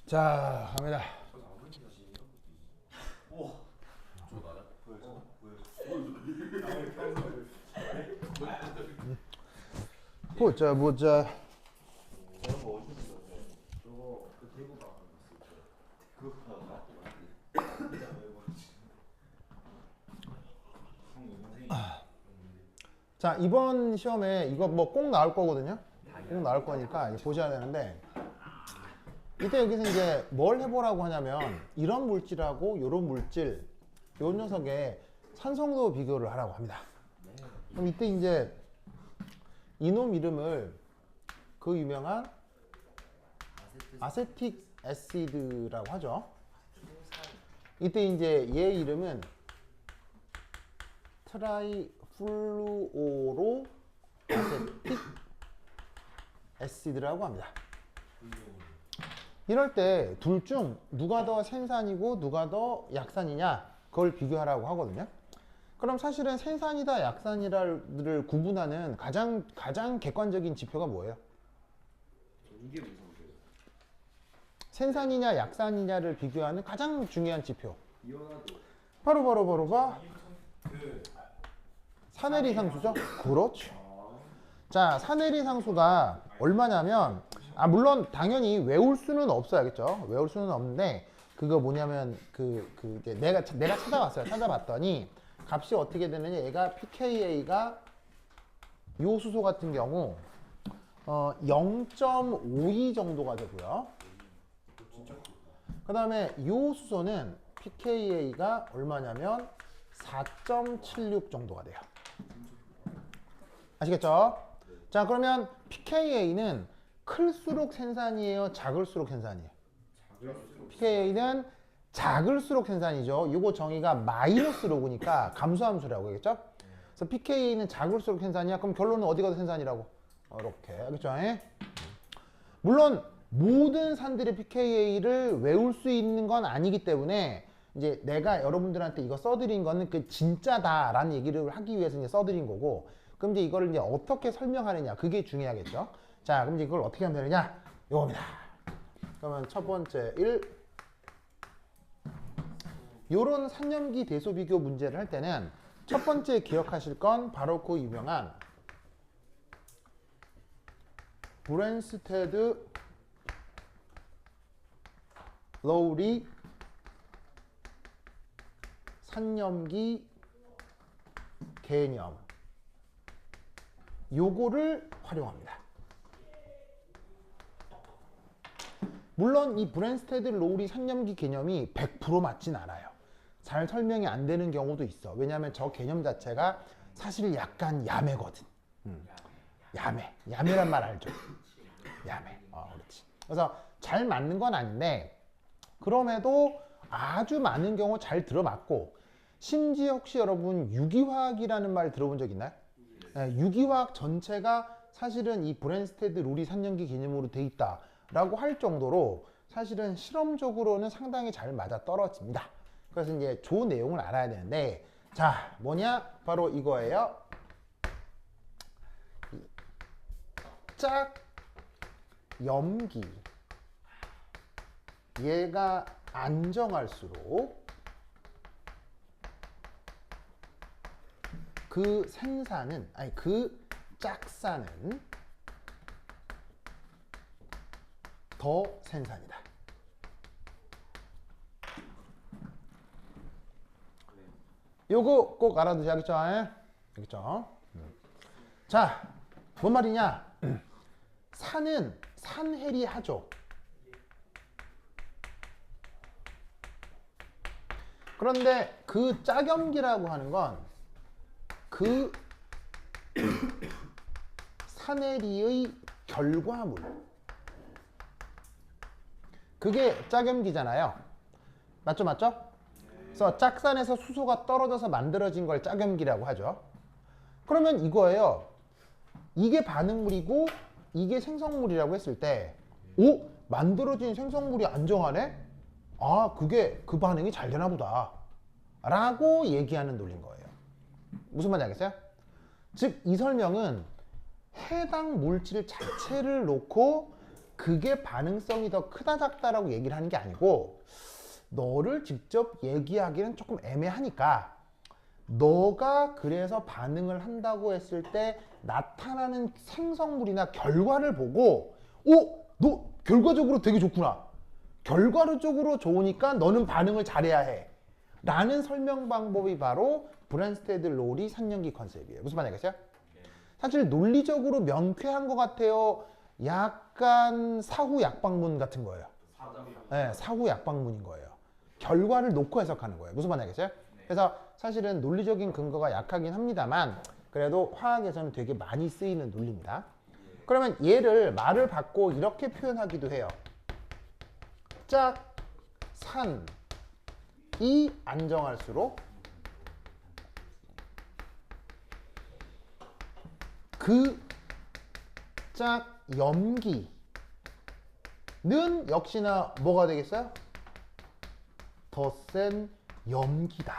자, 갑니다. 보자, 보자. 자, 이번 시험에 이거 뭐 꼭 나올 거거든요. 꼭 나올 거니까 보셔야 되는데, 이때 여기서 이제 뭘 해보라고 하냐면 이런 물질하고 이런 물질, 요 녀석의 산성도 비교를 하라고 합니다. 그럼 이때 이제 이놈 이름을 그 유명한 아세틱 애시드라고 하죠. 이때 이제 얘 이름은 트라이플루오로 아세틱 애시드라고 합니다. 이럴 때 둘 중 누가 더 생산이고 누가 더 약산이냐 그걸 비교하라고 하거든요. 그럼 사실은 생산이다 약산이다를 구분하는 가장 객관적인 지표가 뭐예요? 이게 무슨 거예요? 생산이냐 약산이냐를 비교하는 가장 중요한 지표. 이온화도 바로 사내리 상수죠? 그렇죠. 자, 사내리 상수가 얼마냐면 물론 당연히 외울 수는 없어요. 알겠죠? 외울 수는 없는데 그거 뭐냐면 이제 내가 찾아봤어요. 찾아봤더니 값이 어떻게 되느냐, 얘가 pKa가 요 수소 같은 경우 0.52 정도가 되고요. 그 다음에 요 수소는 pKa가 얼마냐면 4.76 정도가 돼요. 아시겠죠? 자, 그러면 pKa는 클수록 생산이에요? 작을수록 생산이에요? pKa는 작을수록 생산이죠. 요거 정의가 마이너스 로그니까 감소함수라고 하겠죠? 그래서 pKa는 작을수록 생산이야. 그럼 결론은 어디가 더 생산이라고? 이렇게. 알겠죠? 물론 모든 산들의 pKa를 외울 수 있는 건 아니기 때문에 이제 내가 여러분들한테 이거 써드린 거는 그 진짜다라는 얘기를 하기 위해서 이제 써드린 거고, 그럼 이제 이거를 이제 어떻게 설명하느냐, 그게 중요하겠죠. 자, 그럼 이제 이걸 어떻게 하면 되느냐, 요겁니다. 그러면 첫 번째 1, 요런 산염기 대소 비교 문제를 할 때는 첫 번째 기억하실 건 바로 그 유명한 브랜스테드 로우리 산염기 개념, 요거를 활용합니다. 물론 이 브랜스테드 로우리 산염기 개념이 100% 맞진 않아요. 잘 설명이 안 되는 경우도 있어. 왜냐하면 저 개념 자체가 사실 약간 야매거든. 야매란 말 알죠? 야매. 그렇지. 그래서 잘 맞는 건 아닌데, 그럼에도 아주 많은 경우 잘 들어맞고, 심지어 혹시 여러분 유기화학이라는 말 들어본 적 있나요? 네, 유기화학 전체가 사실은 이 브랜스테드 로우리 산염기 개념으로 돼 있다라고 할 정도로 사실은 실험적으로는 상당히 잘 맞아 떨어집니다. 그래서 이제 좋은 내용을 알아야 되는데, 자, 뭐냐? 바로 이거예요. 짝 염기, 얘가 안정할수록 그 생산은, 그 짝산은 더 생산이다. 요거 꼭 알아두셔야겠죠? 알겠죠? 자, 뭔 말이냐? 산은 산해리하죠. 그런데 그 짝염기라고 하는 건 그 산해리의 결과물, 그게 짝염기잖아요. 맞죠? 그래서 짝산에서 수소가 떨어져서 만들어진 걸 짝염기라고 하죠. 그러면 이거예요. 이게 반응물이고 이게 생성물이라고 했을 때, 만들어진 생성물이 안정하네? 그게 그 반응이 잘 되나 보다 라고 얘기하는 논리인 거예요. 무슨 말인지 알겠어요? 즉, 이 설명은 해당 물질 자체를 놓고 그게 반응성이 더 크다 작다라고 얘기를 하는 게 아니고 너를 직접 얘기하기는 조금 애매하니까 너가 그래서 반응을 한다고 했을 때 나타나는 생성물이나 결과를 보고 너 결과적으로 되게 좋구나. 결과적으로 좋으니까 너는 반응을 잘해야 해. 라는 설명 방법이 바로 브랜스테드 롤이 3년기 컨셉이에요. 무슨 말이겠어요? 사실 논리적으로 명쾌한 것 같아요. 약간 사후 약방문 같은 거예요. 네, 사후 약방문인 거예요. 결과를 놓고 해석하는 거예요. 무슨 말이겠어요? 그래서 사실은 논리적인 근거가 약하긴 합니다만 그래도 화학에서는 되게 많이 쓰이는 논리입니다. 그러면 얘를 말을 바꿔 이렇게 표현하기도 해요. 짝, 산이 안정할수록 그 짝 염기는 역시나 뭐가 되겠어요? 더 센 염기다.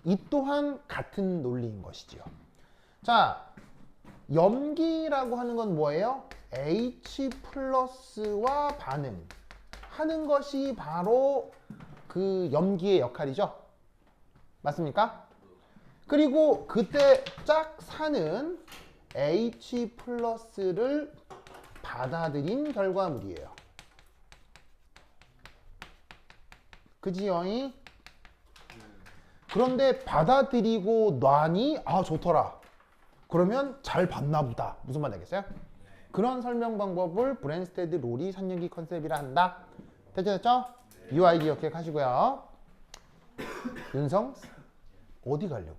이 또한 같은 논리인 것이지요. 자, 염기라고 하는 건 뭐예요? H 플러스와 반응하는 것이 바로 그 염기의 역할이죠. 맞습니까? 그리고 그때 짝산은 H 플러스를 받아들인 결과물이에요. 그지요? 그런데 받아들이고 놔니 좋더라. 그러면 잘 봤나 보다. 무슨 말 되겠어요? 그런 설명 방법을 브랜스테드 롤이 3년기 컨셉이라 한다. 됐죠? UI 기억하시고요. 윤성 어디 가려고?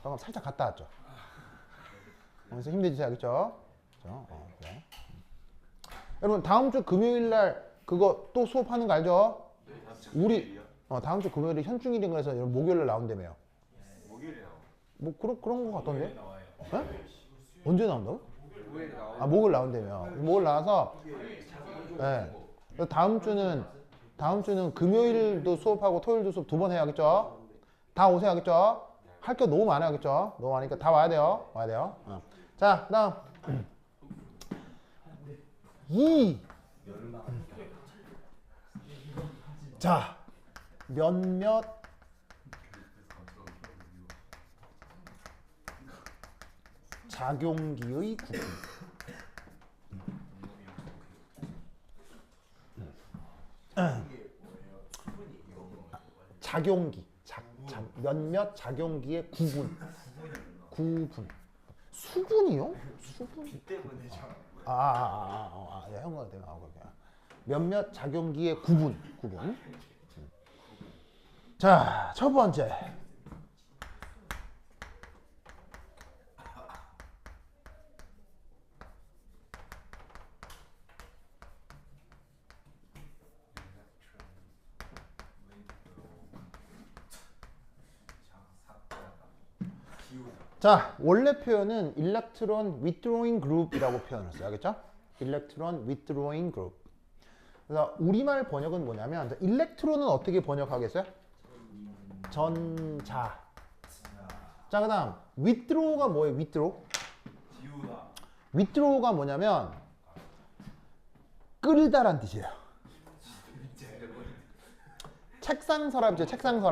방금 살짝 갔다 왔죠? 그래서 힘내주세요. 알겠죠? 그래. 여러분 다음 주 금요일 날 그거 또 수업하는 거 알죠? 우리 다음 주 금요일에 현충일인 거라서 여러분 목요일 날 나온다며요. 목요일에 뭐 그런 거 같던데? 나와요. 네? 언제 나온다고? 목요일에 나와요. 목요일 나온다며. 목요일 나와서 네. 다음 주는 금요일도 수업하고 토요일도 수업 2번 해야겠죠? 다 오세요. 하겠죠? 할 게 너무 많아야겠죠? 너무 많으니까 다 와야 돼요. 자, 그다음 자, 몇몇 작용기의 구분. 작용기. 몇몇 작용기의 구분. 수분이요? 수분? 형광 때문에 몇몇 작용기의 구분. 자, 첫 번째. 자, 원래 표현은 electron withdrawing group이라고 표현했어요. 알겠죠? electron withdrawing group. 그래서 우리말 번역은 뭐냐면 일렉트론은 어떻게 번역하겠어요? 전자. 자, 그다음 withdraw가 뭐예요? withdraw가 뭐냐면 끌다란 뜻이에요. 책상 서랍이죠. 책상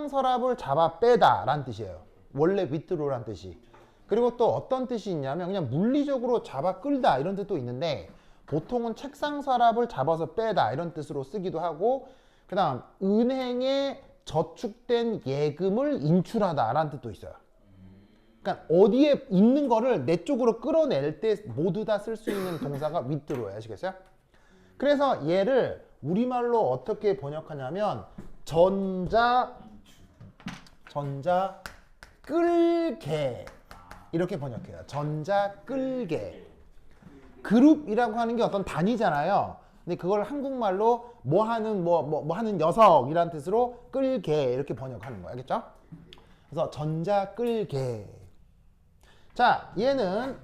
서랍을 잡아 빼다란 뜻이에요. 원래 withdraw란 뜻이. 그리고 또 어떤 뜻이 있냐면 그냥 물리적으로 잡아 끌다 이런 뜻도 있는데 보통은 책상 서랍을 잡아서 빼다 이런 뜻으로 쓰기도 하고 그 다음 은행에 저축된 예금을 인출하다라는 뜻도 있어요. 그러니까 어디에 있는 거를 내 쪽으로 끌어낼 때 모두 다 쓸 수 있는 동사가 withdraw예요. 아시겠어요? 그래서 얘를 우리말로 어떻게 번역하냐면 전자 끌개 이렇게 번역해요. 전자 끌개. 그룹이라고 하는 게 어떤 단위잖아요. 근데 그걸 한국말로 뭐 하는 녀석이라는 뜻으로 끌개 이렇게 번역하는 거예요. 알겠죠? 그래서 전자 끌개. 자, 얘는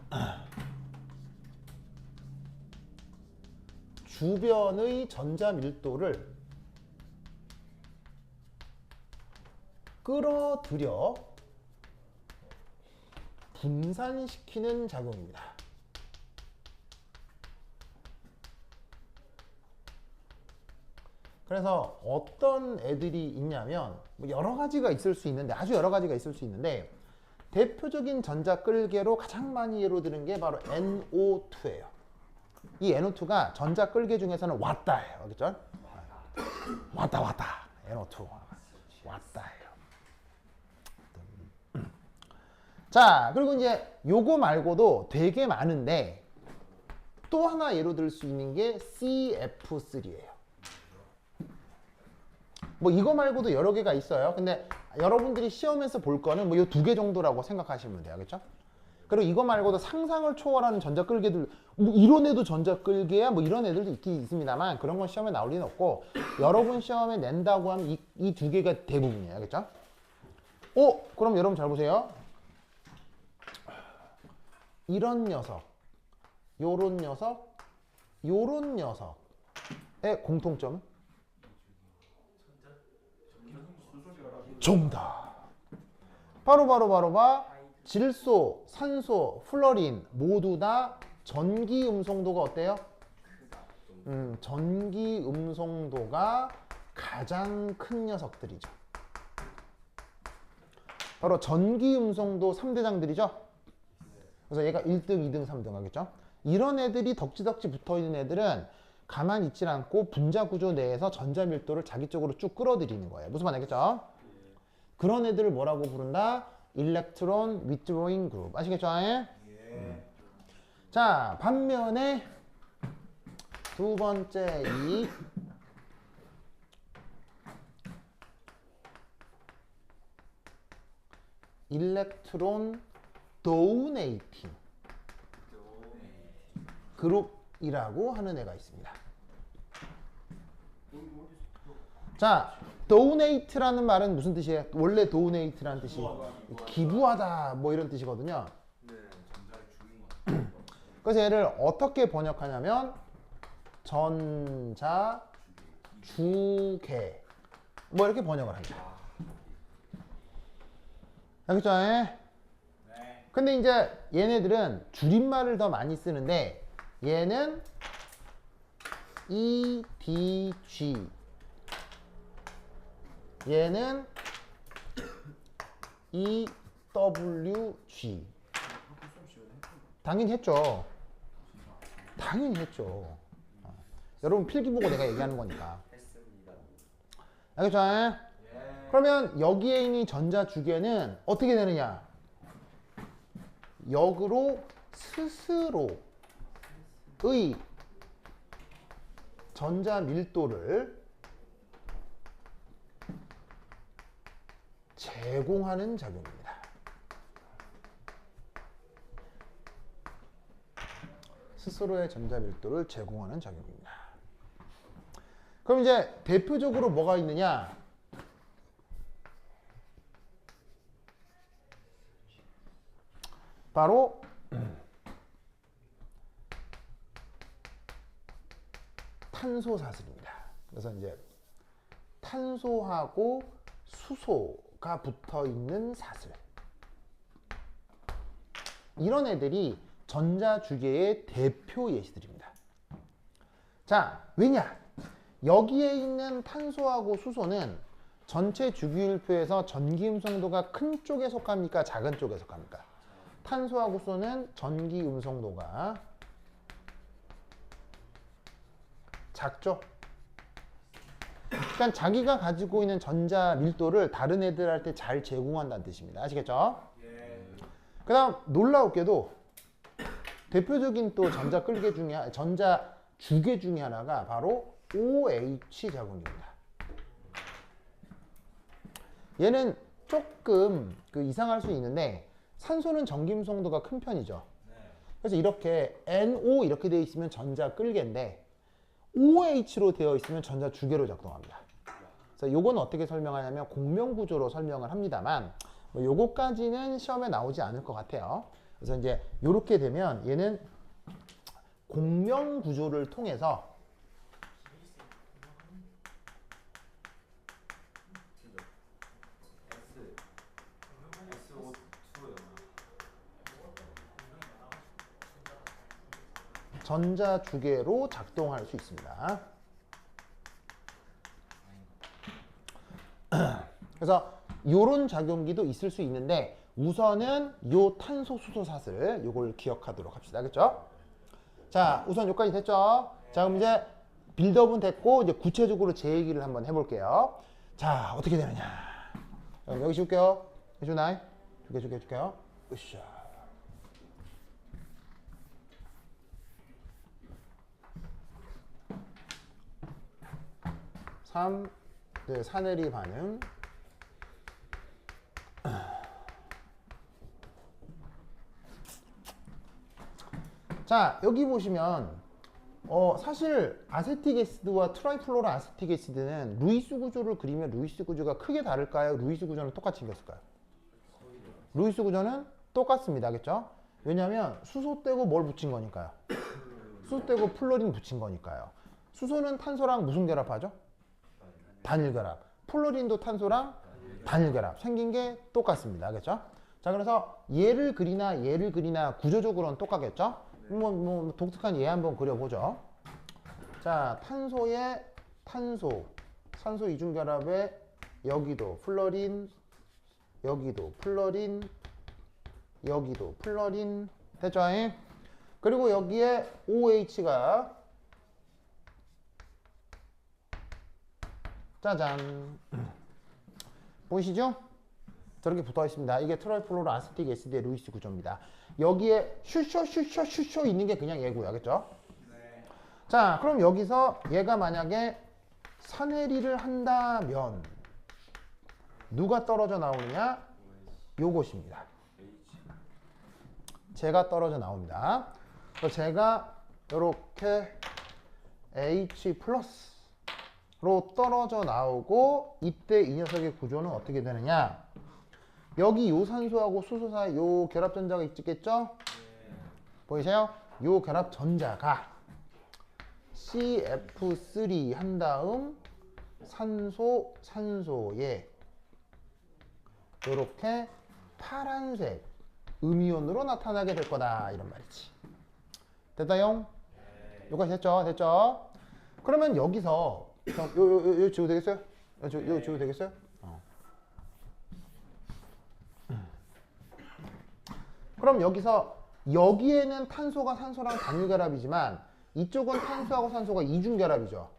주변의 전자 밀도를 끌어들여 분산시키는 작용입니다. 그래서 어떤 애들이 있냐면 뭐 여러 가지가 있을 수 있는데 아주 여러 가지가 있을 수 있는데 대표적인 전자 끌개로 가장 많이 예로 드는 게 바로 NO2예요. 이 NO2가 전자 끌개 중에서는 왔다예요. 알겠죠? 왔다. NO2 왔다예요. 자, 그리고 이제 요거 말고도 되게 많은데 또 하나 예로 들 수 있는 게 CF3예요. 뭐 이거 말고도 여러 개가 있어요. 근데 여러분들이 시험에서 볼 거는 뭐 이 두 개 정도라고 생각하시면 돼요. 알겠죠? 그리고 이거 말고도 상상을 초월하는 전자 끌개들, 뭐 이런 애도 전자 끌개야, 뭐 이런 애들도 있긴 있습니다만 그런 건 시험에 나올 리는 없고 여러분 시험에 낸다고 하면 이 두 개가 대부분이에요. 알겠죠? 그럼 여러분 잘 보세요. 이런 녀석, 요런 녀석, 요런 녀석의 공통점은? 정답. 바로 질소, 산소, 플로린 모두 다 전기 음성도가 어때요? 전기 음성도가 가장 큰 녀석들이죠. 바로 전기 음성도 3대장들이죠. 그래서 얘가 1등, 2등, 3등 하겠죠. 이런 애들이 덕지덕지 붙어있는 애들은 가만히 있질 않고 분자 구조 내에서 전자 밀도를 자기 쪽으로 쭉 끌어들이는 거예요. 무슨 말 알겠죠? 그런 애들을 뭐라고 부른다? Electron withdrawing group. 아시겠죠? 자, 반면에 두 번째 이 Electron donating 그룹이라고 하는 애가 있습니다. 자, donate라는 말은 무슨 뜻이에요? 원래 donate라는 뜻이 기부하다 뭐 이런 뜻이거든요. 그래서 얘를 어떻게 번역하냐면 전자 주계 뭐 이렇게 번역을 합니다. 알겠죠? 근데 이제 얘네들은 줄임말을 더 많이 쓰는데 얘는 EDG 얘는 EWG 당연히 했죠. 당연히 했죠. 여러분 필기 보고 내가 얘기하는 거니까. 알겠죠? 그러면 여기에 있는 전자 주계는 어떻게 되느냐? 역으로 스스로의 전자 밀도를 제공하는 작용입니다. 스스로의 전자 밀도를 제공하는 작용입니다. 그럼 이제 대표적으로 뭐가 있느냐? 바로 탄소 사슬입니다. 그래서 이제 탄소하고 수소가 붙어 있는 사슬. 이런 애들이 전자주계의 대표 예시들입니다. 자, 왜냐? 여기에 있는 탄소하고 수소는 전체 주기율표에서 전기음성도가 큰 쪽에 속합니까? 작은 쪽에 속합니까? 탄소하고 수소는 전기음성도가 작죠? 그러니까 자기가 가지고 있는 전자 밀도를 다른 애들한테 잘 제공한다는 뜻입니다. 아시겠죠? 그 다음 놀라웠게도 대표적인 또 전자 끌개 중에 전자 주계 중에 하나가 바로 OH 자궁입니다. 얘는 조금 이상할 수 있는데 산소는 전기음성도가 큰 편이죠. 그래서 이렇게 NO 이렇게 되어 있으면 전자 끌개인데 OH로 되어 있으면 전자 주계로 작동합니다. 그래서 요건 어떻게 설명하냐면 공명구조로 설명을 합니다만 뭐 요거까지는 시험에 나오지 않을 것 같아요. 그래서 이제 요렇게 되면 얘는 공명구조를 통해서 전자 주계로 작동할 수 있습니다. 그래서 요런 작용기도 있을 수 있는데 우선은 요 탄소 수소사슬 요걸 기억하도록 합시다. 알겠죠? 자, 우선 여기까지 됐죠? 자, 그럼 이제 빌드업은 됐고 이제 구체적으로 제 얘기를 한번 해볼게요. 자, 어떻게 되느냐? 그럼 여기 줄게요. 해주나이? 줄게요. 으쌰. 네, 사내리 반응. 자, 여기 보시면 사실 아세틱 애시드와 트라이플로로 아세틱 애시드는 루이스 구조를 그리면 루이스 구조가 크게 다를까요? 루이스 구조는 똑같이 생겼을까요? 루이스 구조는 똑같습니다. 알겠죠? 왜냐하면 수소 떼고 뭘 붙인 거니까요. 수소 떼고 플로린 붙인 거니까요. 수소는 탄소랑 무슨 결합하죠? 단일 결합. 플로린도 탄소랑 단일 결합. 생긴 게 똑같습니다. 알겠죠? 자, 그래서 얘를 그리나 구조적으로는 똑같겠죠? 뭐 독특한 예 한번 그려보죠. 자, 탄소에 탄소, 산소 이중결합에 여기도 플러린, 여기도 플러린, 여기도 플러린. 됐죠? 그리고 여기에 OH가 짜잔. 보이시죠? 저렇게 붙어 있습니다. 이게 트라이플로로 아세틱 애시드의 루이스 구조입니다. 여기에 슈쇼 있는 게 그냥 얘고요. 알겠죠? 네. 자, 그럼 여기서 얘가 만약에 산해리를 한다면 누가 떨어져 나오느냐? 요것입니다. 제가 떨어져 나옵니다. 그래서 제가 이렇게 H 플러스로 떨어져 나오고 이때 이 녀석의 구조는 어떻게 되느냐? 여기 요 산소하고 수소 사이 요 결합 전자가 있겠죠? 보이세요? 요 결합 전자가 CF3 한 다음 산소에 이렇게 파란색 음이온으로 나타나게 될 거다 이런 말이지. 됐다용? 여기까지 됐죠? 그러면 여기서 요 지워도 되겠어요? 요 지워도 되겠어요? 그럼 여기에는 탄소가 산소랑 단일 결합이지만 이쪽은 탄소하고 산소가 이중 결합이죠.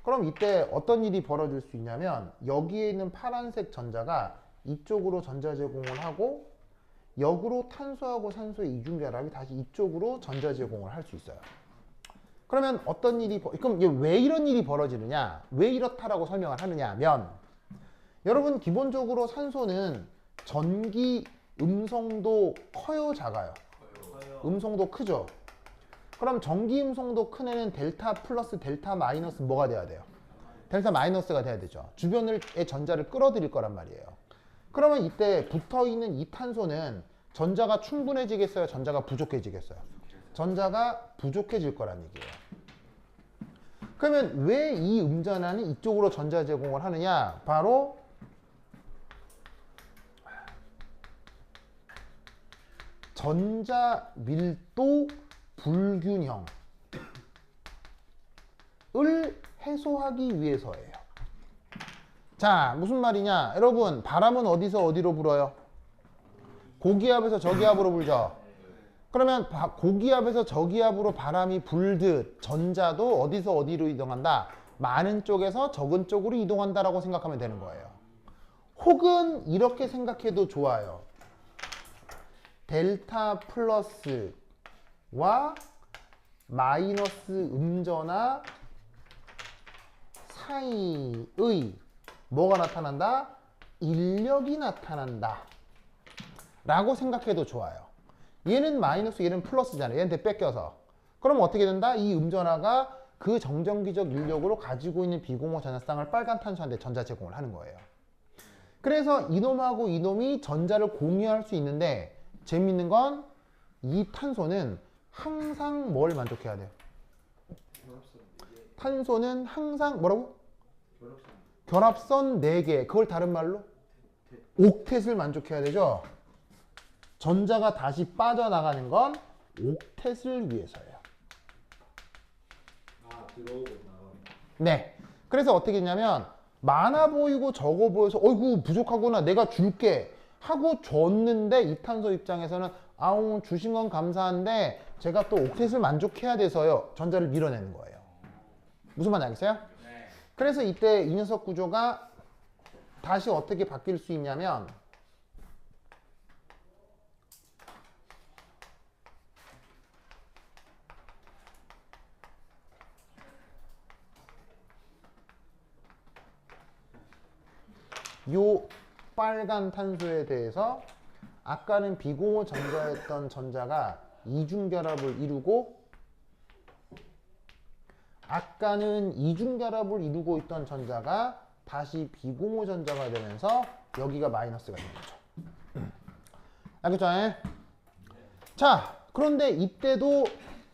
그럼 이때 어떤 일이 벌어질 수 있냐면 여기에 있는 파란색 전자가 이쪽으로 전자 제공을 하고 역으로 탄소하고 산소의 이중 결합이 다시 이쪽으로 전자 제공을 할 수 있어요. 그러면 어떤 일이 그럼 왜 이런 일이 벌어지느냐? 왜 이렇다라고 설명을 하느냐 하면 여러분 기본적으로 산소는 전기 음성도 커요, 작아요? 음성도 크죠? 그럼 전기 음성도 큰 애는 델타 플러스 델타 마이너스 뭐가 돼야 돼요? 델타 마이너스가 돼야 되죠. 주변의 전자를 끌어들일 거란 말이에요. 그러면 이때 붙어있는 이 탄소는 전자가 충분해지겠어요? 전자가 부족해지겠어요? 전자가 부족해질 거란 얘기예요. 그러면 왜 이 음전하는 이쪽으로 전자 제공을 하느냐? 바로 전자 밀도 불균형을 해소하기 위해서예요. 자, 무슨 말이냐? 여러분, 바람은 어디서 어디로 불어요? 고기압에서 저기압으로 불죠? 그러면 고기압에서 저기압으로 바람이 불듯 전자도 어디서 어디로 이동한다? 많은 쪽에서 적은 쪽으로 이동한다라고 생각하면 되는 거예요. 혹은 이렇게 생각해도 좋아요. 델타 플러스와 마이너스 음전하 사이의 뭐가 나타난다? 인력이 나타난다 라고 생각해도 좋아요. 얘는 마이너스 얘는 플러스잖아요. 얘한테 뺏겨서. 그럼 어떻게 된다? 이 음전하가 그 정전기적 인력으로 가지고 있는 비공호 전자쌍을 빨간 탄소한테 전자 제공을 하는 거예요. 그래서 이놈하고 이놈이 전자를 공유할 수 있는데 재밌는 건 이 탄소는 항상 뭘 만족해야 돼요? 탄소는 항상 뭐라고? 결합선 4개. 그걸 다른 말로? 옥텟을 만족해야 되죠? 전자가 다시 빠져나가는 건 옥텟을 위해서예요. 네. 그래서 어떻게 했냐면 많아 보이고 적어 보여서 어이구 부족하구나 내가 줄게 하고 줬는데 이 탄소 입장에서는 아우 주신 건 감사한데 제가 또 옥텟을 만족해야 돼서요. 전자를 밀어내는 거예요. 무슨 말인지 알겠어요? 네. 그래서 이때 이 녀석 구조가 다시 어떻게 바뀔 수 있냐면 요 빨간 탄소에 대해서 아까는 비공호 전자였던 전자가 이중결합을 이루고 아까는 이중결합을 이루고 있던 전자가 다시 비공호 전자가 되면서 여기가 마이너스가 되는 거죠. 알겠죠? 자, 그런데 이때도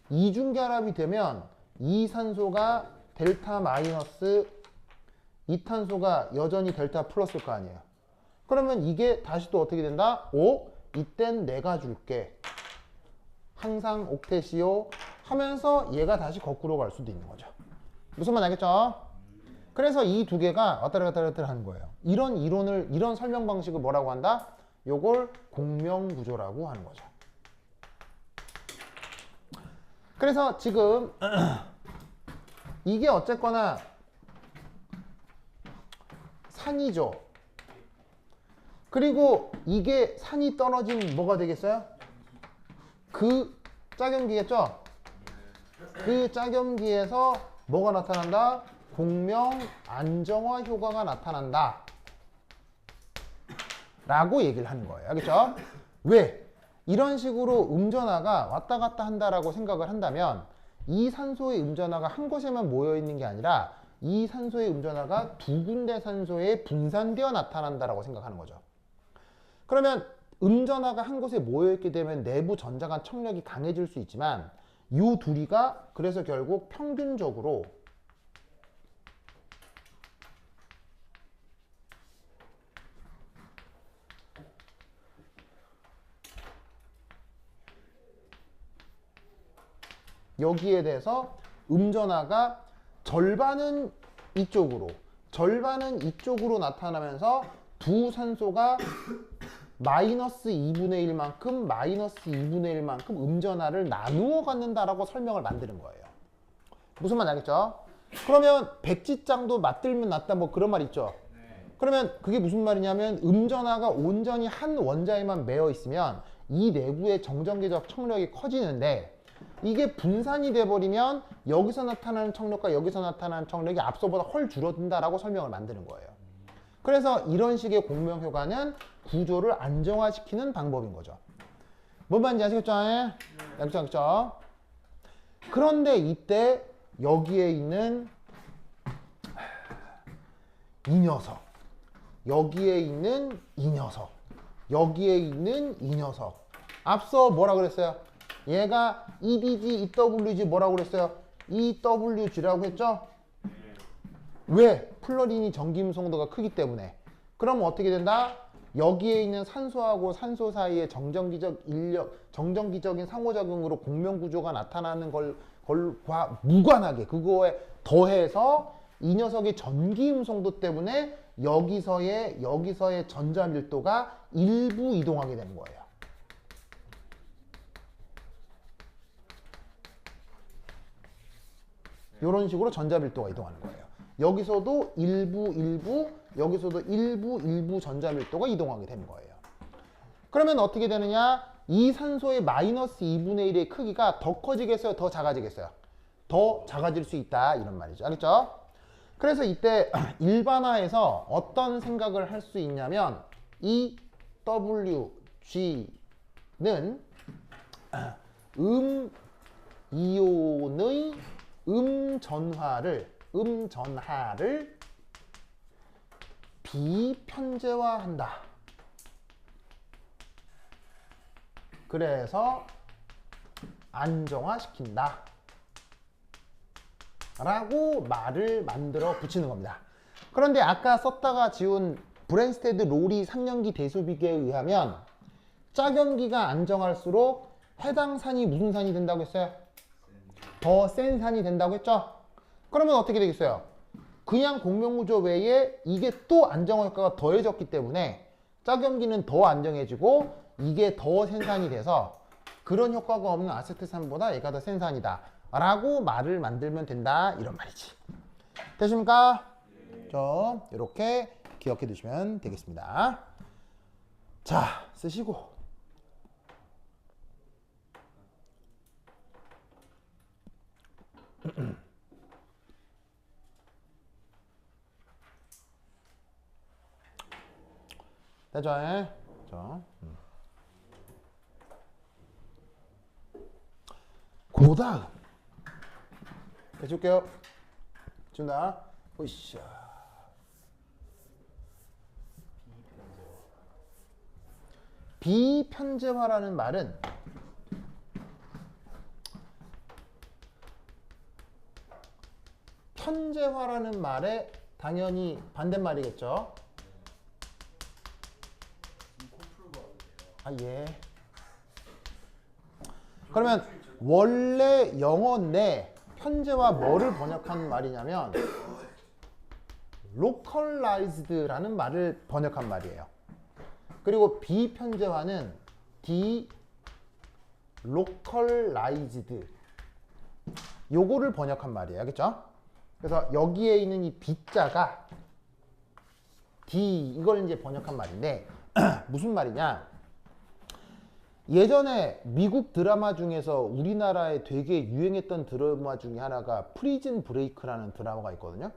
이중결합이 되면 이 산소가 델타 마이너스 이 탄소가 여전히 델타 플러스일 거 아니에요. 그러면 이게 다시 또 어떻게 된다? 오, 이땐 내가 줄게. 항상 옥텟이요 하면서 얘가 다시 거꾸로 갈 수도 있는 거죠. 무슨 말 알겠죠? 그래서 이 두 개가 왔다 갔다 하는 거예요. 이런 이론을, 이런 설명 방식을 뭐라고 한다? 요걸 공명구조라고 하는 거죠. 그래서 지금 이게 어쨌거나 산이죠. 그리고 이게 산이 떨어진 뭐가 되겠어요? 그 짝염기겠죠? 그 짝염기에서 뭐가 나타난다? 공명 안정화 효과가 나타난다 라고 얘기를 하는 거예요. 알겠죠? 왜? 이런 식으로 음전하가 왔다 갔다 한다라고 생각을 한다면 이 산소의 음전하가 한 곳에만 모여 있는 게 아니라 이 산소의 음전하가 두 군데 산소에 분산되어 나타난다라고 생각하는 거죠. 그러면 음전하가 한 곳에 모여있게 되면 내부 전자 간 청력이 강해질 수 있지만 이 둘이가 그래서 결국 평균적으로 여기에 대해서 음전하가 절반은 이쪽으로 절반은 이쪽으로 나타나면서 두 산소가 마이너스 2분의 1만큼 마이너스 2분의 1만큼 음전하를 나누어 갖는다라고 설명을 만드는 거예요. 무슨 말 알겠죠? 그러면 백지장도 맞들면 낫다 뭐 그런 말 있죠? 그러면 그게 무슨 말이냐면 음전하가 온전히 한 원자에만 매여 있으면 이 내부의 정전기적 청력이 커지는데 이게 분산이 돼버리면 여기서 나타나는 청력과 여기서 나타나는 청력이 앞서보다 훨 줄어든다라고 설명을 만드는 거예요. 그래서 이런 식의 공명효과는 구조를 안정화시키는 방법인 거죠. 뭔 말인지 아시겠죠? 알겠죠? 그런데 이때 여기에 있는 이 녀석, 여기에 있는 이 녀석, 여기에 있는 이 녀석 앞서 뭐라 그랬어요? 얘가 EDG, EWG 뭐라고 그랬어요? EWG라고 했죠? 왜? 플러린이 전기임 송도가 크기 때문에. 그럼 어떻게 된다? 여기에 있는 산소하고 산소 사이의 정전기적 인력, 정전기적인 상호작용으로 공명구조가 나타나는 걸과 무관하게 그거에 더해서 이 녀석의 전기임 송도 때문에 여기서의 전자 밀도가 일부 이동하게 되는 거예요. 이런 식으로 전자 밀도가 이동하는 거예요. 여기서도 여기서도 일부 전자 밀도가 이동하게 되는 거예요. 그러면 어떻게 되느냐? 이 산소의 마이너스 2분의 1의 크기가 더 커지겠어요? 더 작아지겠어요? 더 작아질 수 있다 이런 말이죠. 알겠죠? 그래서 이때 일반화해서 어떤 생각을 할 수 있냐면 이 WG는 이온의 음전하를 비편재화한다. 그래서 안정화시킨다. 라고 말을 만들어 붙이는 겁니다. 그런데 아까 썼다가 지운 브랜스테드 로리 상염기 대소비계에 의하면 짝염기가 안정할수록 해당 산이 무슨 산이 된다고 했어요? 더 센 산이 된다고 했죠? 그러면 어떻게 되겠어요? 그냥 공명구조 외에 이게 또 안정화 효과가 더해졌기 때문에 짝염기는 더 안정해지고 이게 더 생산이 돼서 그런 효과가 없는 아세트산보다 얘가 더 생산이다 라고 말을 만들면 된다 이런 말이지. 되십니까? 좀 이렇게 기억해 두시면 되겠습니다. 자, 쓰시고 되죠? 자, 그 다음 해줄게요. 준다. 으쌰. 비편제화라는 말은 편제화라는 말에 당연히 반대말이겠죠. 아, 예. 그러면 원래 영어 내 편제화 뭐를 번역한 말이냐면 localized라는 말을 번역한 말이에요. 그리고 비편제화는 delocalized 요거를 번역한 말이에요. 알겠죠? 그래서 여기에 있는 이 B자가 D 이걸 이제 번역한 말인데 무슨 말이냐? 예전에 미국 드라마 중에서 우리나라에 되게 유행했던 드라마 중에 하나가 프리즌 브레이크라는 드라마가 있거든요.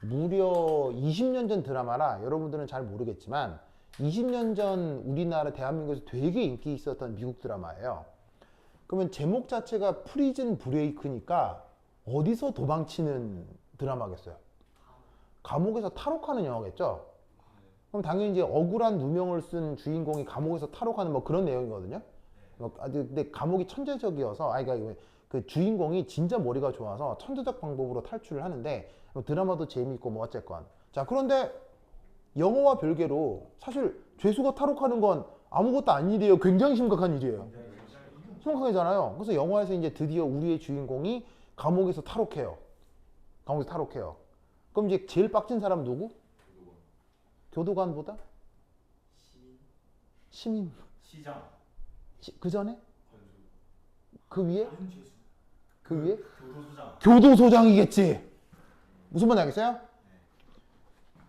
무려 20년 전 드라마라 여러분들은 잘 모르겠지만 20년 전 우리나라 대한민국에서 되게 인기 있었던 미국 드라마예요. 그러면 제목 자체가 프리즌 브레이크니까 어디서 도망치는 드라마겠어요? 감옥에서 탈옥하는 영화겠죠? 그럼 당연히 이제 억울한 누명을 쓴 주인공이 감옥에서 탈옥하는 뭐 그런 내용이거든요. 근데 감옥이 천재적이어서, 그러니까 그 주인공이 진짜 머리가 좋아서 천재적 방법으로 탈출을 하는데 드라마도 재미있고 뭐 어쨌건. 자, 그런데 영어와 별개로 사실 죄수가 탈옥하는 건 아무것도 아닌 일이에요. 굉장히 심각한 일이에요. 심각하잖아요. 그래서 영화에서 이제 드디어 우리의 주인공이 감옥에서 탈옥해요. 감옥에서 탈옥해요. 그럼 이제 제일 빡친 사람 누구? 교도관보다? 시민. 시장. 그 전에? 그 위에? 그 위에? 교도소장. 교도소장이겠지. 무슨 말인지 알겠어요?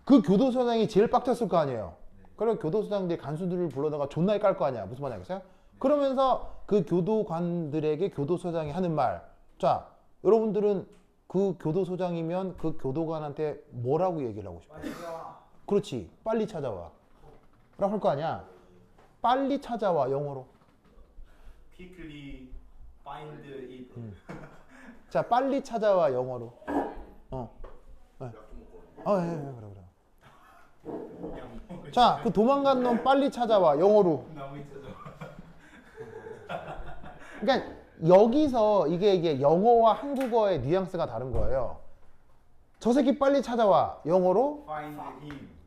그 교도소장이 제일 빡쳤을 거 아니에요. 그래서 교도소장들이 간수들을 불러다가 존나 깔 거 아니야. 무슨 말인지 알겠어요? 그러면서 그 교도관들에게 교도소장이 하는 말. 자, 여러분들은 그 교도소장이면 그 교도관한테 뭐라고 얘기를 하고 싶어요? 그렇지. 빨리 찾아와. 라고 할 거 아니야. 빨리 찾아와. 영어로. quickly find it. 자, 빨리 찾아와. 영어로. 네. 그래. 자, 그 도망간 놈 빨리 찾아와. 영어로. 그러니까 여기서 이게 영어와 한국어의 뉘앙스가 다른 거예요. 저 새끼 빨리 찾아와. 영어로 Find him.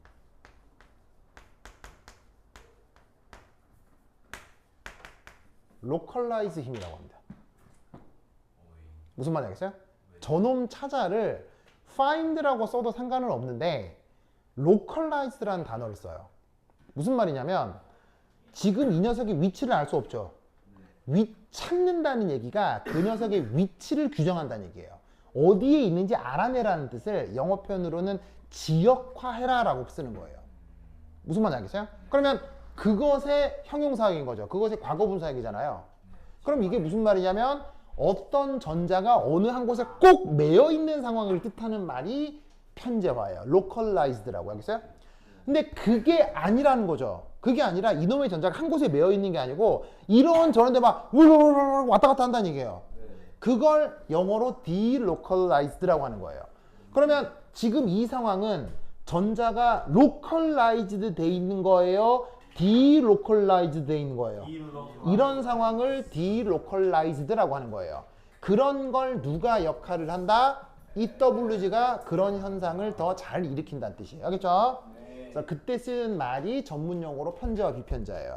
localize 힘이라고 합니다. 무슨 말인지 알겠어요? 저놈 찾아를 find라고 써도 상관은 없는데 localize라는 단어를 써요. 무슨 말이냐면 지금 이 녀석의 위치를 알 수 없죠. 찾는다는 얘기가 그 녀석의 위치를 규정한다는 얘기예요. 어디에 있는지 알아내라는 뜻을 영어 표현으로는 지역화해라라고 쓰는 거예요. 무슨 말인지 알겠어요? 그러면 그것의 형용사역인 거죠. 그것의 과거분사역이잖아요. 그럼 이게 무슨 말이냐면 어떤 전자가 어느 한 곳에 꼭 매여 있는 상황을 뜻하는 말이 편제화예요. localized라고. 알겠어요? 근데 그게 아니라는 거죠. 그게 아니라 이놈의 전자가 한 곳에 매여 있는 게 아니고 이런 저런 데 막 왔다 갔다 한다는 얘기예요. 그걸 영어로 delocalized라고 하는 거예요. 그러면 지금 이 상황은 전자가 localized 돼 있는 거예요? delocalized 돼 있는 거예요? 이런 상황을 delocalized라고 하는 거예요. 그런 걸 누가 역할을 한다? EWG가 그런 현상을 더 잘 일으킨다는 뜻이에요. 알겠죠? 그래서 그때 쓰는 말이 전문용어로 편제와 비편제예요.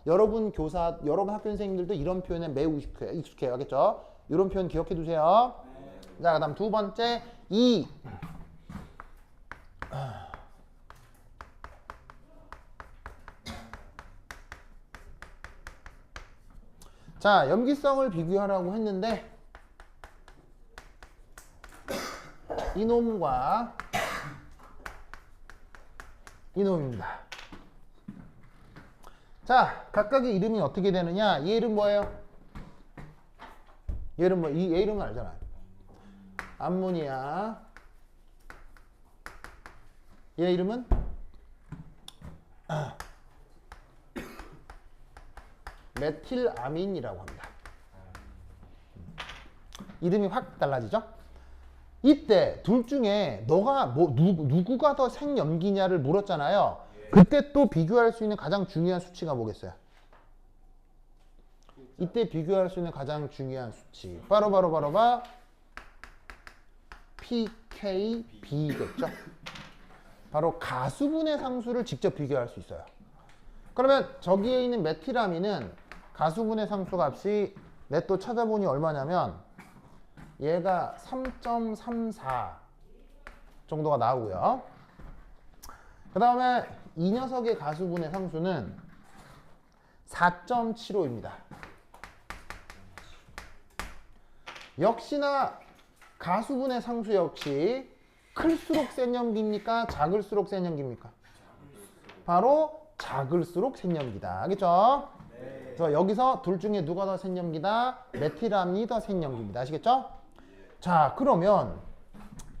여러분 학교 선생님들도 이런 표현에 매우 익숙해요. 알겠죠? 이런 표현 기억해 두세요. 자, 그다음 두 번째, 이 자, 염기성을 비교하라고 했는데 이놈과 이놈입니다. 자, 각각의 이름이 어떻게 되느냐? 얘 이름 뭐예요? 얘 이름 얘 이름은 알잖아요. 암모니아. 얘 이름은 메틸아민이라고 합니다. 이름이 확 달라지죠? 이때 둘 중에 너가 누구가 더 생염기냐를 물었잖아요. 그때 또 비교할 수 있는 가장 중요한 수치가 뭐겠어요? 이때 비교할 수 있는 가장 중요한 수치 바로 PKB겠죠? 바로 가수분해 상수를 직접 비교할 수 있어요. 그러면 저기에 있는 메틸아민은 가수분해 상수 값이 내 또 찾아보니 얼마냐면 얘가 3.34 정도가 나오고요. 그 다음에 이 녀석의 가수분해 상수는 4.75입니다. 역시나 가수분해 상수 역시 클수록 센 염기입니까? 작을수록 센 염기입니까? 바로 작을수록 센 염기다. 알겠죠? 그래서 여기서 둘 중에 누가 더 센 염기다? 메틸아민이 더 센 염기입니다. 아시겠죠? 자, 그러면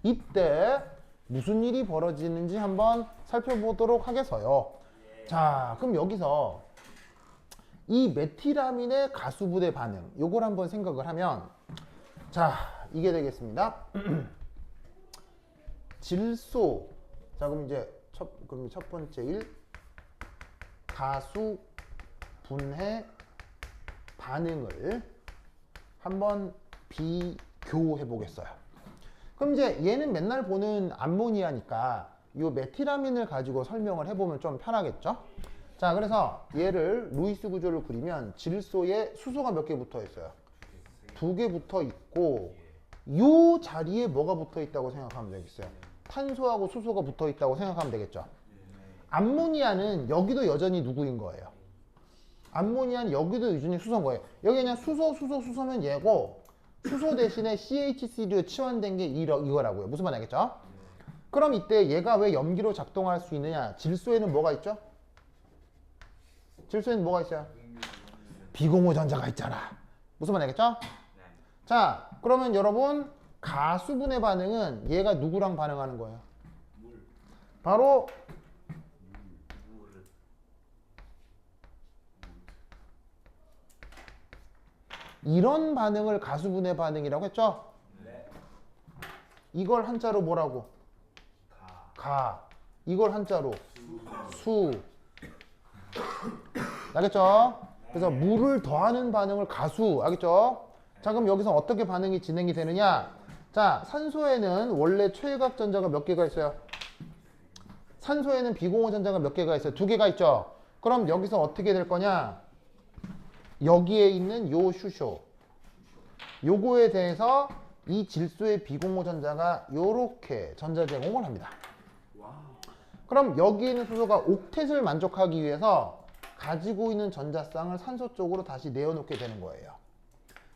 이때 무슨 일이 벌어지는지 한번 살펴보도록 하겠어요. 자, 그럼 여기서 이 메틸아민의 가수분해 반응 요걸 한번 생각을 하면 자, 이게 되겠습니다. 질소. 자, 그럼 이제 첫 번째 일 가수 분해 반응을 한번 비교해 보겠어요. 그럼 이제 얘는 맨날 보는 암모니아니까 이 메틸아민을 가지고 설명을 해보면 좀 편하겠죠? 자, 그래서 얘를 루이스 구조를 그리면 질소에 수소가 몇 개 붙어 있어요? 2개 붙어 있고 이 자리에 뭐가 붙어 있다고 생각하면 되겠어요? 탄소하고 수소가 붙어 있다고 생각하면 되겠죠? 암모니아는 여기도 여전히 누구인 거예요? 암모니아는 여기도 여전히 수소인 거예요. 여기 그냥 수소면 얘고 수소 대신에 CH3로 치환된 게 이거라고요. 무슨 말인지 알겠죠? 그럼 이때 얘가 왜 염기로 작동할 수 있느냐? 질소에는 뭐가 있죠? 질소에는 뭐가 있어요? 비공유 전자가 있잖아. 무슨 말인지 알겠죠? 자, 그러면 여러분 가수분해 반응은 얘가 누구랑 반응하는 거예요? 바로 이런 반응을 가수분해 반응이라고 했죠? 이걸 한자로 뭐라고? 가. 이걸 한자로 수. 알겠죠? 그래서 물을 더하는 반응을 가수. 알겠죠? 자, 그럼 여기서 어떻게 반응이 진행이 되느냐? 자, 산소에는 원래 최외각 전자가 몇 개가 있어요? 산소에는 비공유 전자가 몇 개가 있어요? 2개가 있죠? 그럼 여기서 어떻게 될 거냐? 여기에 있는 요 슈쇼 요거에 대해서 이 질소의 비공유 전자가 요렇게 전자 제공을 합니다. 그럼 여기에 있는 수소가 옥텟을 만족하기 위해서 가지고 있는 전자쌍을 산소 쪽으로 다시 내어놓게 되는 거예요.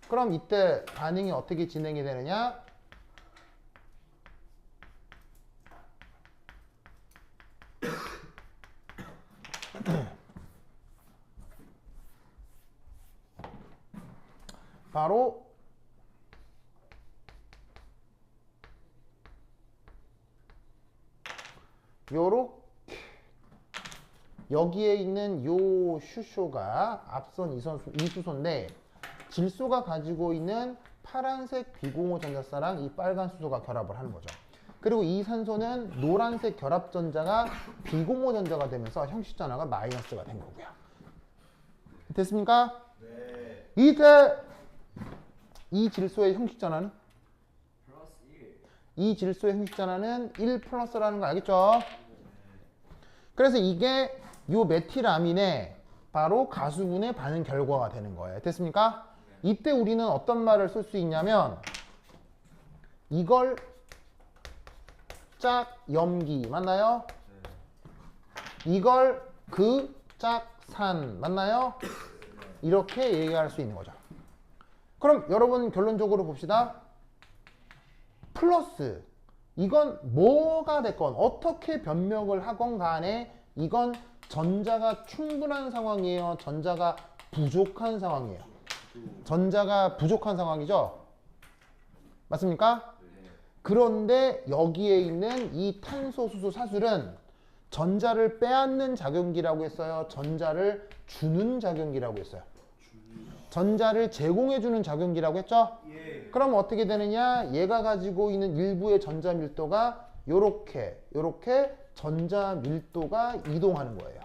그럼 이때 반응이 어떻게 진행이 되느냐? 바로 요렇게 여기에 있는 요 슈쇼가 앞선 이수소인데 질소가 가지고 있는 파란색 비공유 전자쌍랑 이 빨간 수소가 결합을 하는 거죠. 그리고 이 산소는 노란색 결합 전자가 비공유 전자가 되면서 형식 전화가 마이너스가 된 거고요. 됐습니까? 네. 이때 이 질소의 형식 전화는 플러스 1. 이 질소의 형식 전화는 1 플러스라는 거 알겠죠? 그래서 이게 요 메틸아민의 바로 가수분해 반응 결과가 되는 거예요. 됐습니까? 이때 우리는 어떤 말을 쓸 수 있냐면 이걸 짝염기 맞나요? 이걸 짝산 맞나요? 이렇게 얘기할 수 있는 거죠. 그럼 여러분 결론적으로 봅시다. 플러스 이건 뭐가 됐건 어떻게 변명을 하건 간에 이건 전자가 충분한 상황이에요. 전자가 부족한 상황이에요. 전자가 부족한 상황이죠. 맞습니까? 그런데 여기에 있는 이 탄소, 수소, 사술은 전자를 빼앗는 작용기라고 했어요. 전자를 주는 작용기라고 했어요. 전자를 제공해주는 작용기라고 했죠? 그럼 어떻게 되느냐? 얘가 가지고 있는 일부의 전자 밀도가 요렇게 전자 밀도가 이동하는 거예요.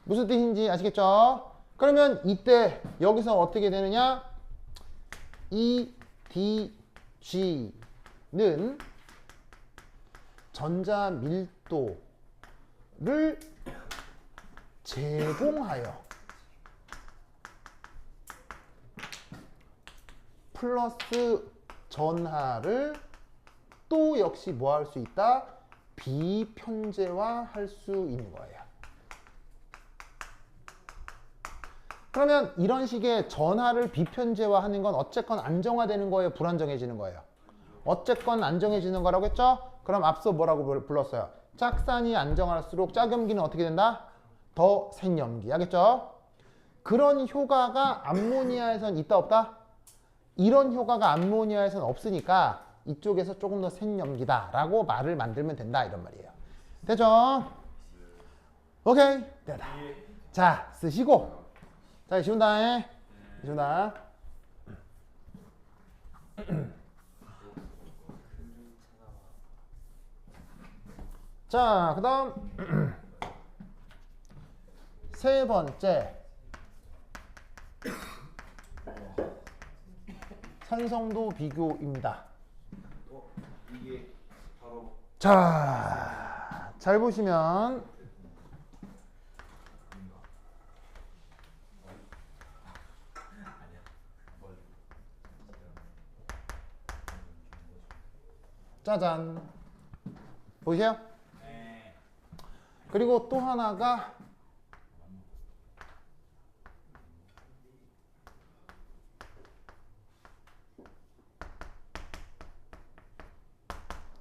무슨 뜻인지 아시겠죠? 그러면 이때 여기서 어떻게 되느냐? E, D, G는 전자 밀도를 제공하여 플러스 전하를 또 역시 뭐 할 수 있다? 비편제화 할 수 있는 거예요. 그러면 이런 식의 전하를 비편제화 하는 건 어쨌건 안정화되는 거예요? 불안정해지는 거예요? 어쨌건 안정해지는 거라고 했죠? 그럼 앞서 뭐라고 불렀어요? 짝산이 안정할수록 짝염기는 어떻게 된다? 더 생염기. 알겠죠? 그런 효과가 암모니아에선 있다 없다? 이런 효과가 암모니아에선 없으니까 이쪽에서 조금 더 생염기다 라고 말을 만들면 된다 이런 말이에요. 됐죠? 오케이 됐다. 자 쓰시고 자 지운다. 지운다. 자 그 다음 세 번째 산성도 비교입니다. 이게 바로 자, 잘 보시면 짜잔 보이세요? 그리고 또 하나가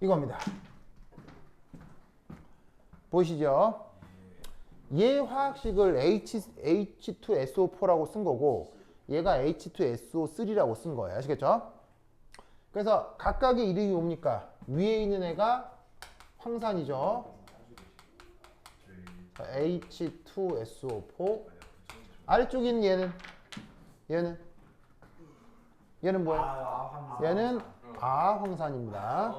이겁니다. 보이시죠? 얘 화학식을 H2SO4라고 쓴 거고 얘가 H2SO3라고 쓴 거예요. 아시겠죠? 그래서 각각의 이름이 뭡니까? 위에 있는 애가 황산이죠. H2SO4 아래쪽에 있는 얘는 뭐예요? 얘는 아황산입니다.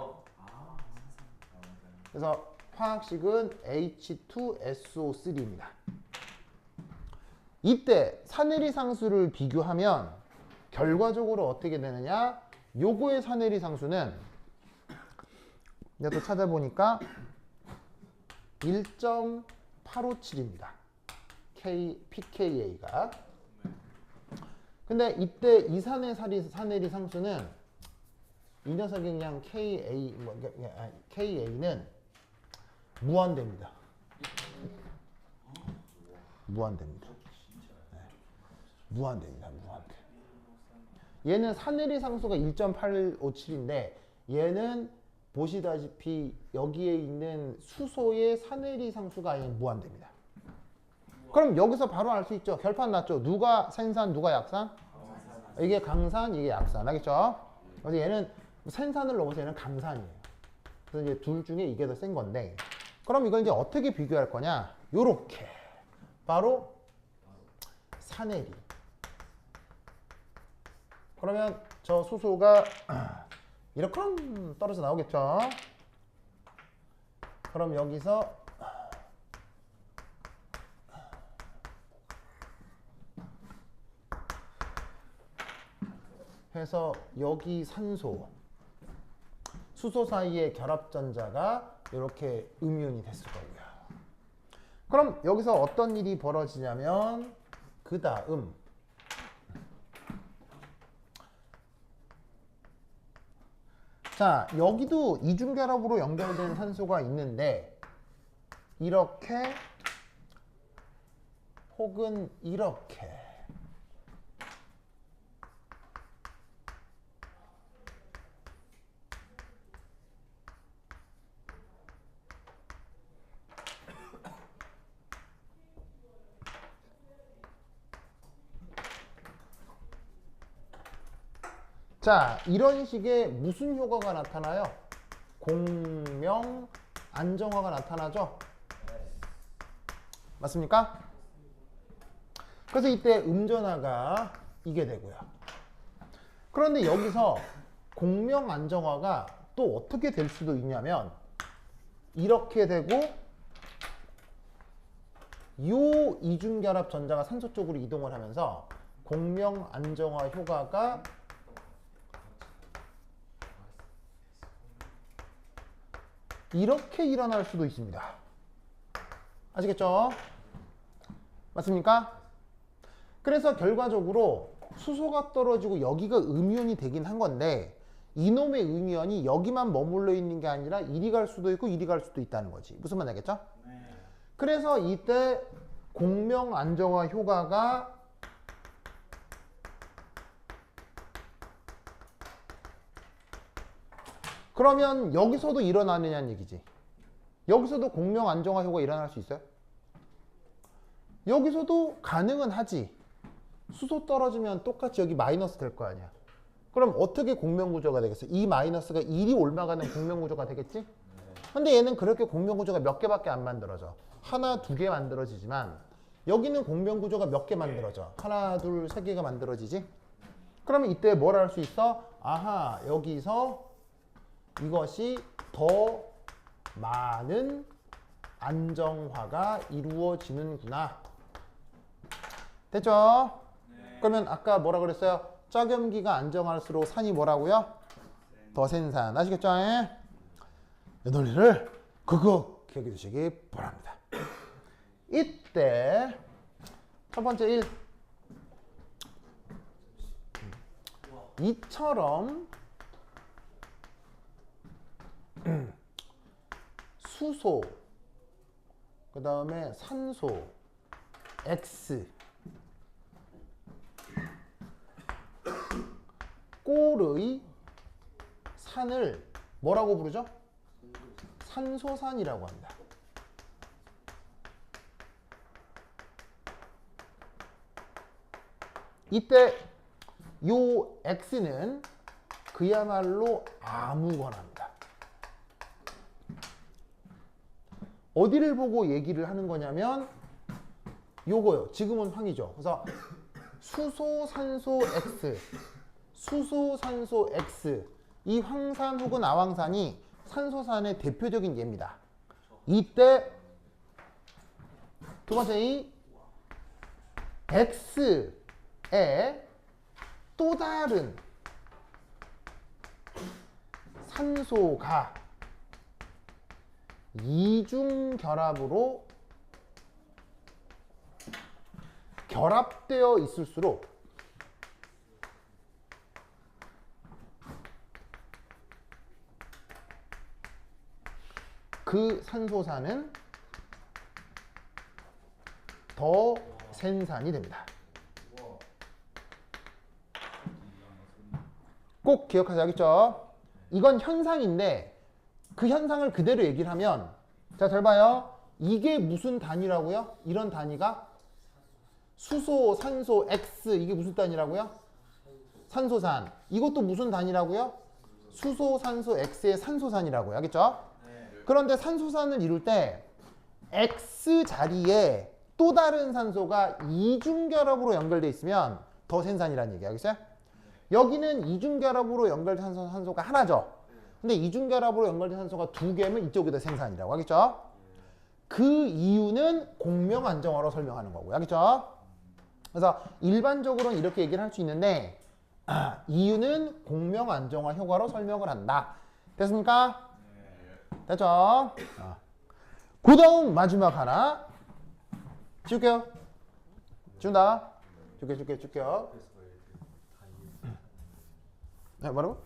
그래서 화학식은 H2SO3입니다. 이때 산해리 상수를 비교하면 결과적으로 어떻게 되느냐? 요거의 산해리 상수는 내가 또 찾아보니까 1.857입니다. pKa가. 근데 이때 이 산해리 상수는 이 녀석이 그냥 KA는 무한대입니다. 무한대입니다. 네. 무한대입니다. 무한대. 얘는 산해리 상수가 1.857인데 얘는 보시다시피 여기에 있는 수소의 산해리 상수가 아닌 무한대입니다. 그럼 여기서 바로 알 수 있죠. 결판 났죠. 누가 생산, 누가 약산? 이게 강산, 이게 약산. 알겠죠? 그래서 얘는 생산을 넘어서 얘는 강산이에요. 그래서 이제 둘 중에 이게 더 센 건데, 그럼 이걸 이제 어떻게 비교할 거냐? 요렇게. 바로 산해리. 그러면 저 수소가 이렇게 떨어져 나오겠죠? 그럼 여기서 해서 여기 산소, 수소 사이의 결합전자가 이렇게 음이온이 됐을 거고요. 그럼 여기서 어떤 일이 벌어지냐면 그 다음 자, 여기도 이중결합으로 연결된 산소가 있는데 이렇게 혹은 이렇게. 자, 이런 식의 무슨 효과가 나타나요? 공명 안정화가 나타나죠? 맞습니까? 그래서 이때 음전화가 이게 되고요. 그런데 여기서 공명 안정화가 또 어떻게 될 수도 있냐면 이렇게 되고 요 이중결합 전자가 산소 쪽으로 이동을 하면서 공명 안정화 효과가 이렇게 일어날 수도 있습니다. 아시겠죠? 맞습니까? 그래서 결과적으로 수소가 떨어지고 여기가 음이온이 되긴 한 건데 이놈의 음이온이 여기만 머물러 있는 게 아니라 이리 갈 수도 있고 이리 갈 수도 있다는 거지. 무슨 말 알겠죠? 그래서 이때 공명 안정화 효과가 그러면 여기서도 일어나느냐는 얘기지. 여기서도 공명 안정화 효과가 일어날 수 있어요? 여기서도 가능은 하지. 수소 떨어지면 똑같이 여기 마이너스 될 거 아니야. 그럼 어떻게 공명 구조가 되겠어? 이 마이너스가 이리 올라가는 공명 구조가 되겠지? 근데 얘는 그렇게 공명 구조가 몇 개밖에 안 만들어져. 하나, 두 개 만들어지지만 여기는 공명 구조가 몇 개 만들어져. 하나, 둘, 세 개가 만들어지지? 그러면 이때 뭘 할 수 있어? 아하, 여기서 이것이 더 많은 안정화가 이루어지는구나. 됐죠? 그러면 아까 뭐라 그랬어요? 짝염기가 안정할수록 산이 뭐라고요? 더 센 산. 아시겠죠? 이 논리를 그거 기억해 주시기 바랍니다. 이때 첫 번째 1. 이처럼 수소, 그 다음에 산소, X, 꼴의 산을 뭐라고 부르죠? 산소산이라고 합니다. 이때 요 X는 그야말로 아무거나입니다. 어디를 보고 얘기를 하는 거냐면 요거요. 지금은 황이죠. 그래서 수소, 산소, X, 수소, 산소, X 이 황산 혹은 아황산이 산소산의 대표적인 예입니다. 이때 두 번째 이 X에 또 다른 산소가 이중 결합으로 결합되어 있을수록 그 산소산은 더 센 산이 됩니다. 꼭 기억하세요. 알겠죠? 이건 현상인데 그 현상을 그대로 얘기를 하면 자, 잘 봐요. 이게 무슨 단위라고요? 이런 단위가 수소, 산소, X 이게 무슨 단위라고요? 산소산. 이것도 무슨 단위라고요? 수소, 산소, X의 산소산이라고요. 알겠죠? 그런데 산소산을 이룰 때 X 자리에 또 다른 산소가 이중결합으로 연결되어 있으면 더 센 산이라는 얘기 알겠어요? 여기는 이중결합으로 연결된 산소가 하나죠. 근데 이중결합으로 연결된 산소가 두 개면 이쪽이 더 생산이라고 하겠죠? 그 이유는 공명 안정화로 설명하는 거고요. 알겠죠? 그래서 일반적으로는 이렇게 얘기를 할 수 있는데 이유는 공명 안정화 효과로 설명을 한다. 됐습니까? 됐죠? 그 다음 마지막 하나 지울게요. 지운다. 지울게요. 네, 뭐라고?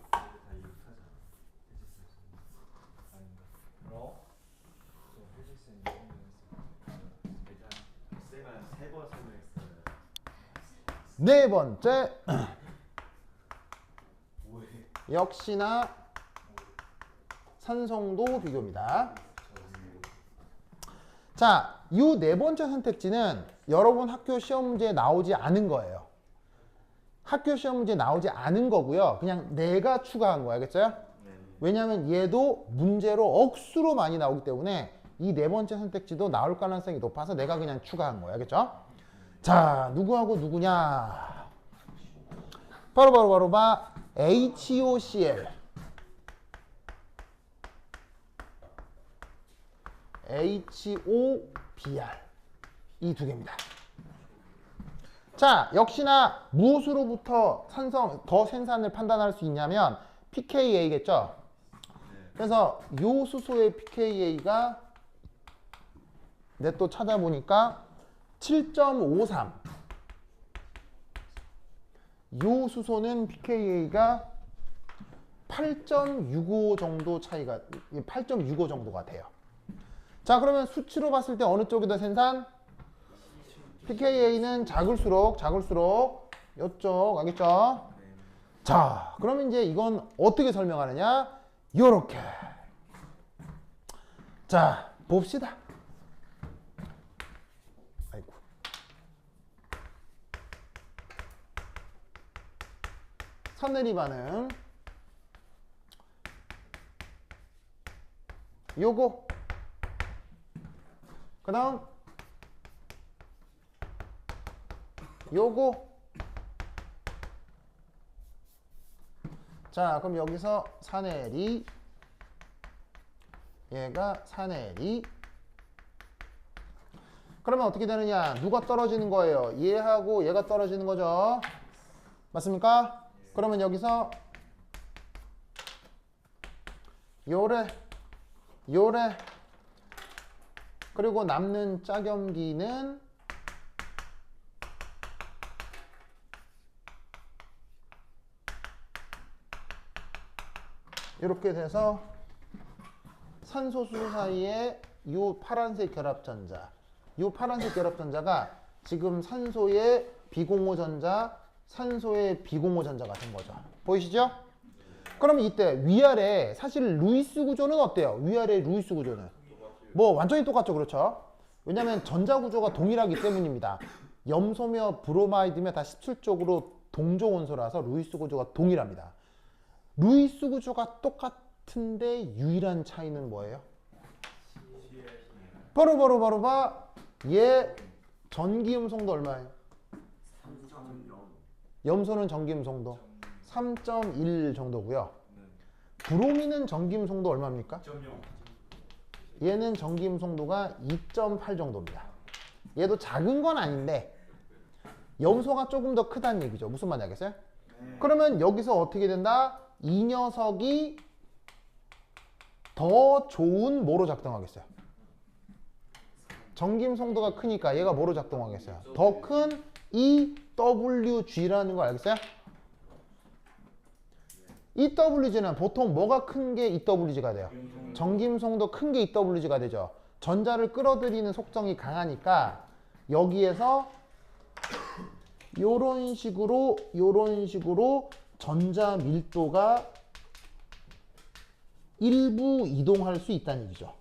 네 번째 역시나 산성도 비교입니다. 자, 이 네 번째 선택지는 여러분 학교 시험 문제에 나오지 않은 거예요. 학교 시험 문제에 나오지 않은 거고요. 그냥 내가 추가한 거야. 알겠어요? 왜냐하면 얘도 문제로 억수로 많이 나오기 때문에 이 네 번째 선택지도 나올 가능성이 높아서 내가 그냥 추가한 거야. 알겠죠? 자, 누구하고 누구냐? 바로 봐. HOCl. HOBr. 이 두 개입니다. 자, 역시나 무엇으로부터 더 생산을 판단할 수 있냐면 pKa겠죠? 그래서 요 수소의 pKa가 내 또 찾아보니까 7.53. 요 수소는 pKa가 8.65 정도 차이가 8.65 정도가 돼요. 자, 그러면 수치로 봤을 때 어느 쪽이 더 생산? pKa는 작을수록 요쪽 알겠죠? 자, 그러면 이제 이건 어떻게 설명하느냐? 요렇게. 자, 봅시다. 아이고. 선내리 반응. 요거. 그 다음 요거. 자, 그럼 여기서 산해리, 얘가 산해리. 그러면 어떻게 되느냐? 누가 떨어지는 거예요? 얘하고 얘가 떨어지는 거죠. 맞습니까? 그러면 여기서 요래 그리고 남는 짝염기는 이렇게 돼서 산소수소 사이에 이 파란색 결합전자, 이 파란색 결합전자가 지금 산소의 비공호 전자가 된 거죠. 보이시죠? 그러면 이때 위아래 사실 루이스 구조는 어때요? 위아래 루이스 구조는 뭐 완전히 똑같죠, 그렇죠? 왜냐하면 전자 구조가 동일하기 때문입니다. 염소며 브로마이드며 다 17쪽으로 동종 원소라서 루이스 구조가 동일합니다. 루이스 구조가 똑같은데 유일한 차이는 뭐예요? 바로 봐. 얘 전기음성도 얼마예요? 염소는 전기음성도 3.1 정도고요. 브로미는 전기음성도 얼마입니까? 얘는 전기음성도가 2.8 정도입니다. 얘도 작은 건 아닌데 염소가 조금 더 크다는 얘기죠. 무슨 말인지 알겠어요? 그러면 여기서 어떻게 된다? 이 녀석이 더 좋은 뭐로 작동하겠어요? 전기음성도가 크니까 얘가 뭐로 작동하겠어요? 더 큰 EWG라는 거 알겠어요? EWG는 보통 뭐가 큰 게 EWG가 돼요? 전기음성도 큰 게 EWG가 되죠. 전자를 끌어들이는 속성이 강하니까 여기에서 요런 식으로 전자 밀도가 일부 이동할 수 있다는 얘기죠.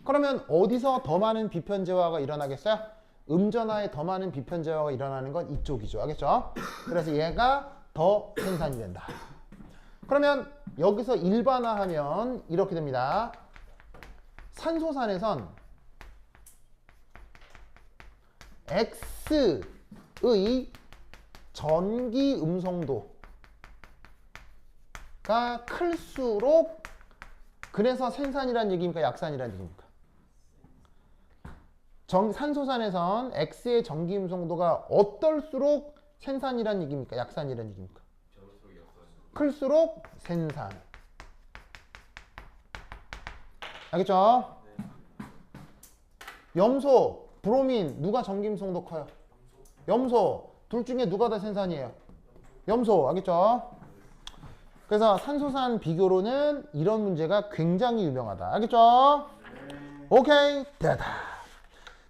그러면 어디서 더 많은 비편재화가 일어나겠어요? 음전하에 더 많은 비편재화가 일어나는 건 이쪽이죠. 알겠죠? 그래서 얘가 더 생산이 된다. 그러면 여기서 일반화하면 이렇게 됩니다. 산소산에선 X의 전기 음성도가 클수록 그래서 생산이란 얘기입니까? 약산이란 얘기입니까? 산소산에선 X의 전기 음성도가 어떨수록 생산이란 얘기입니까? 약산이란 얘기입니까? 클수록 생산. 알겠죠? 염소, 브로민 누가 전기 음성도 커요? 염소. 둘 중에 누가 더 생산이에요? 염소. 알겠죠? 그래서 산소산 비교로는 이런 문제가 굉장히 유명하다. 알겠죠? 오케이. 됐다.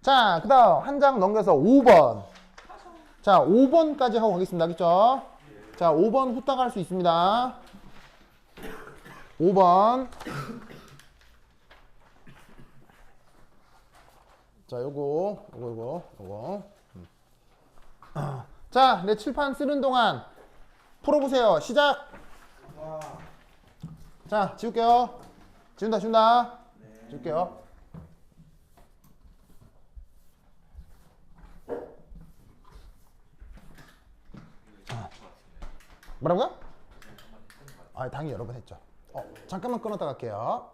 자, 그 다음 한 장 넘겨서 5번. 자, 5번까지 하고 가겠습니다. 알겠죠? 자, 5번 후딱 할 수 있습니다. 5번. 자, 요거. 자, 내 칠판 쓰는 동안 풀어보세요. 시작! 자, 지울게요. 지운다. 지울게요. 뭐라고요? 아, 당연히 여러 번 했죠. 잠깐만 끊었다 갈게요.